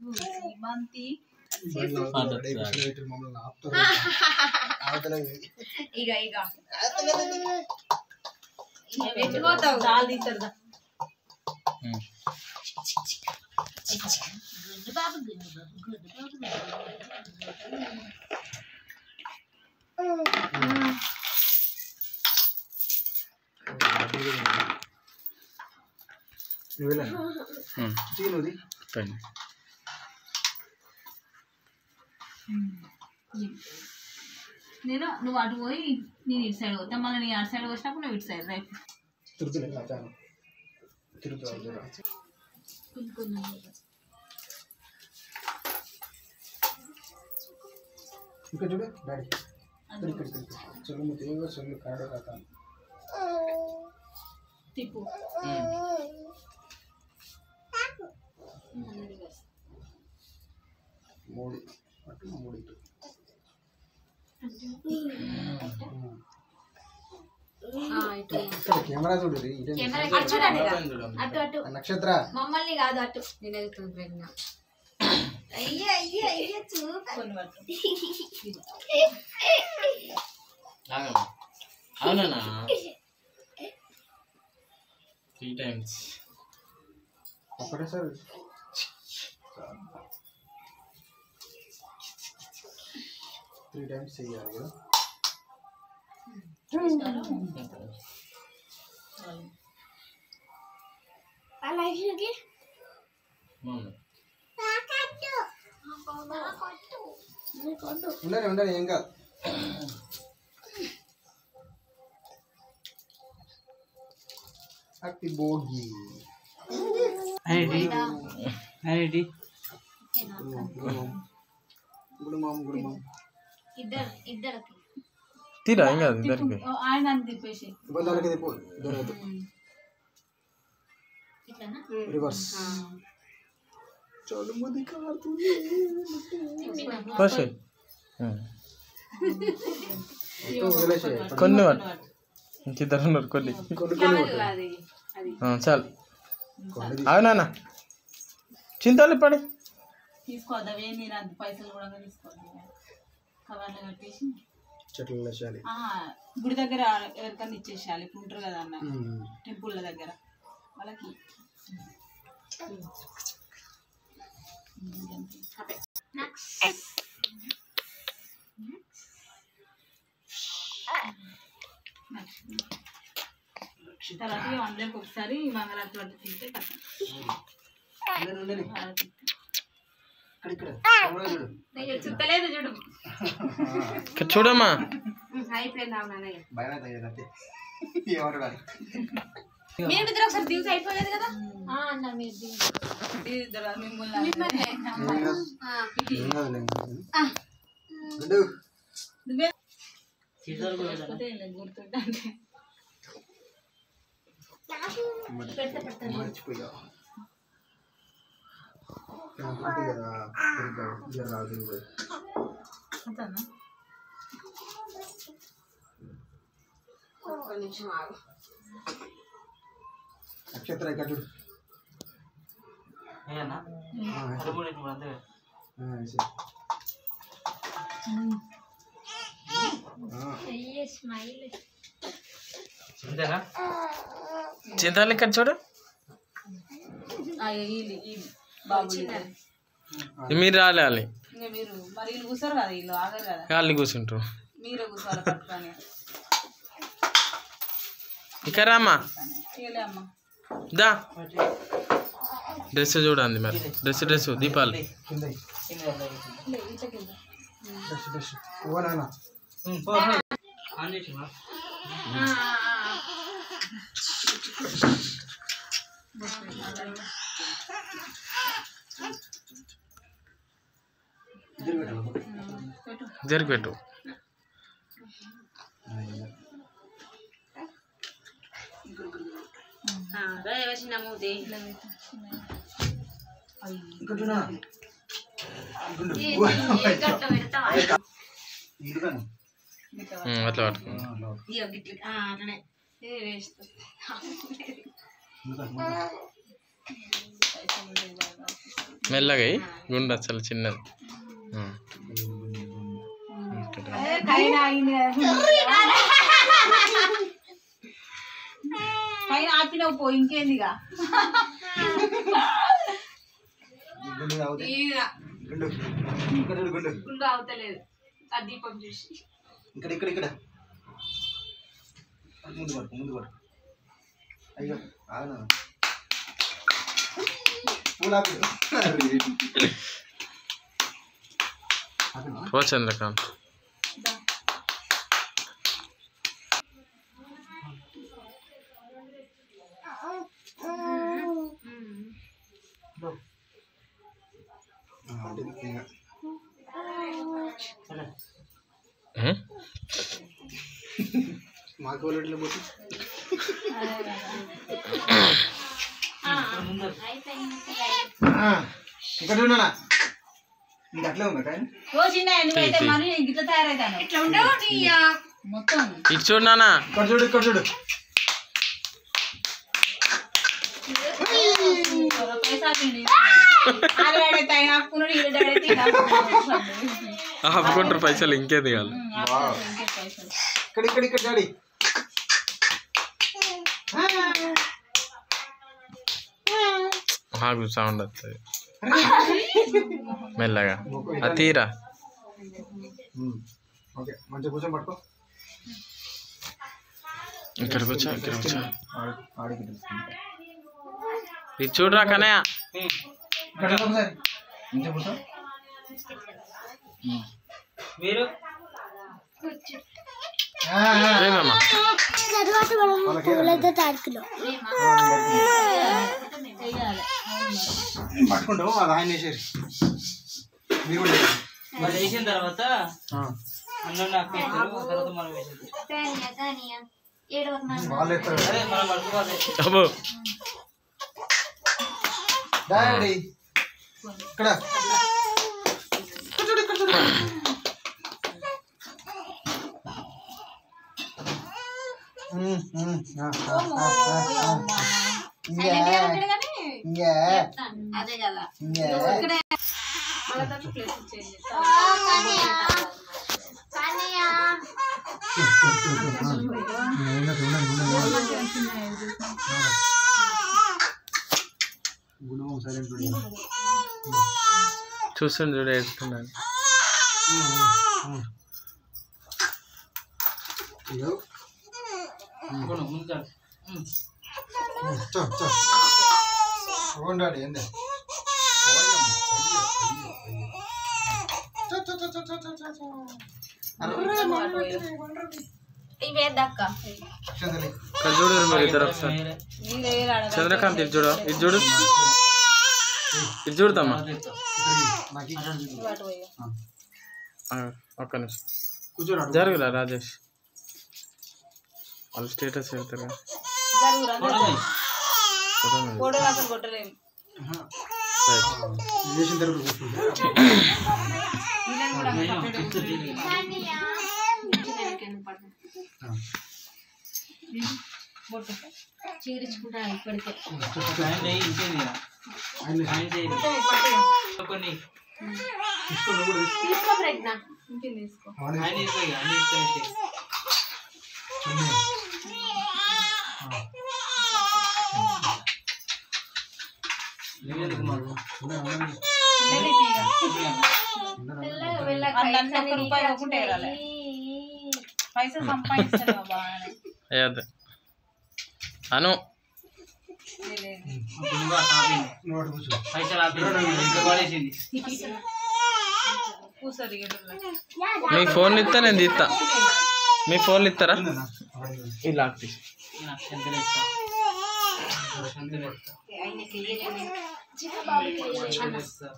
సీమంతి ఇక ఇక పెట్టుకోతావు దాల్ తీస్తారుదా గుడ్డు బాబు గుడ్డు నేను నువ్వు అటు పోయి నేను ఇటు సైడ్ పోతా మళ్ళీ నేను అటు సైడ్ వచ్చినప్పుడు నువ్వు ఇటు సైడ్ రైట్ ఇక్కడ చూడు డాడీ ఇక్కడ చొల్లు తీగ చొల్లు కాడే కాక తిప్పు మూడు అటు మూడు ఇటు కెమెరా చూడు నక్షత్ర మమ్మల్ని కాదు అటు నేను వెళ్తున్నా అయ్యే అయ్యే అయ్యే చూపి అవునా 3 times ఒకటేసారి 3 times చేయాలి కదా ఉండాలి ఉండాలి ఏం కాదు హ్యాపీ భోగి ఇద్దరికి తీరా ఏం కాదు ఇద్దరికి ఆయన తిప్పేసి రివర్స్ కొన్ని ఇంకిద్దరు ఉన్నారు కొన్ని చాలు అవునా చింతలు పడి తీసుకోవద్దా వేడి పైసలు కూడా తీసుకోవద్దు కవర్లో కట్టేసి చెట్లు వేసేయాలి గుడి దగ్గర ఎవరికన్నా ఇచ్చేసేయాలి ఇప్పుడు ఉంటారు కదా అన్న టెంపుల్ల దగ్గర వాళ్ళకి తర్వాత అందరికి ఒకసారి మంగళారతి వద్ద తింటే చుట్టలేదు చూడు చూడమ్మా మీరు ఇద్దరు ఒకసారి దిగుతూ అయిపోలేదు కదా అన్న మీరు మర్చిపోయా నక్షత్ర ఇక్కడ చూడు చింతలు ఇక్కడ చూడు మీరు రాలి మీరు మరి వీళ్ళు కూర్చోరు కదా వీళ్ళు ఆగరు కదా వాళ్ళు కూర్చుంటారు మీరే కూర్చోవాలి పట్టుకొని ఇక్కడ రామ్మా అమ్మా దా డ్రెస్ చూడండి మరి డ్రెస్ దీపాలు జరిపెట్టు అట్లా పట్టుకో పైసలు ఉండేది బాగా. మెల్లగా గుండు అసలు చిన్నది. పైన ఆపినవు పో ఇంకేందిగా. గుండు అవుతలేదు ఆ దీపం చూసి. ఇక్కడ ఇక్కడ ఇక్కడ ముందు పడుకో ముందు పడుకో. అయ్యో ఆగనా ఓ చంద్రకాంత్ మాకు వాళ్ళ పోతే ఇక్కడ చూడనా నీకు అట్లే ఉందా కానీ ఇట్లా తయారైతాను ఇట్లా ఉండవు మొత్తం. ఇటు చూడు నాన్న. ఇక్కడ చూడు ఇక్కడ చూడు. ఆపుకుంటారు పైసలు ఇంకేది కాదు. ఇక్కడ ఇక్కడ ఇక్కడ డాడీ ఆగు సౌండ్ వస్తుంది మెల్లగా. అది తీరా. ఓకే మంచిగా కూర్చొని పట్టుకో. ఇక్కడికి వచ్చా ఇక్కడ వచ్చా. ఇది చూడరా కనయ్య. మీరు ఏమమ్మా పట్టుకుంటావు అది ఆయన వేసేది మీరు కూడా వాళ్ళు వేసిన తర్వాత అన్నం నాకు వేస్తారు తర్వాత మనం వేసేది. వాళ్ళు ఎత్తారు అదే మనం పట్టుకోవాలి. అబ్బో డాడీ ఇక్కడ అదే కదా చూస్తుండు చూడ వేస్తున్నాను. ముందు డాడీ ఏందే ఇక్కడ చూడు మీరు ఇద్దరు ఒకసారి. చంద్రకాంత్ ఇటు చూడు ఇటు చూడు ఇటు చూడతామ్మా. ఒక్క నిమిషం కూర్చోరా జరుగురా రాజేష్. వాళ్ళు స్టేటస్ పెడతారు. చేసిన తర్వాత కూర్చుంటే చీరించుకుంటా ఇప్పటికే ఇంకేంది కొన్ని తీసుకో ప్రజ్ఞ ఇంకేం తీసుకో ఆయన ఇస్తాయి అన్ని ఇస్తాయి. పైసలు సంపాదిస్తాను బాగానే. అదే అను పైసలు ఆపి పడేసింది. మీ ఫోన్లు ఇస్తా నేను తీస్తా. మీ ఫోన్లు ఇస్తారా ఇలా ఇస్తా.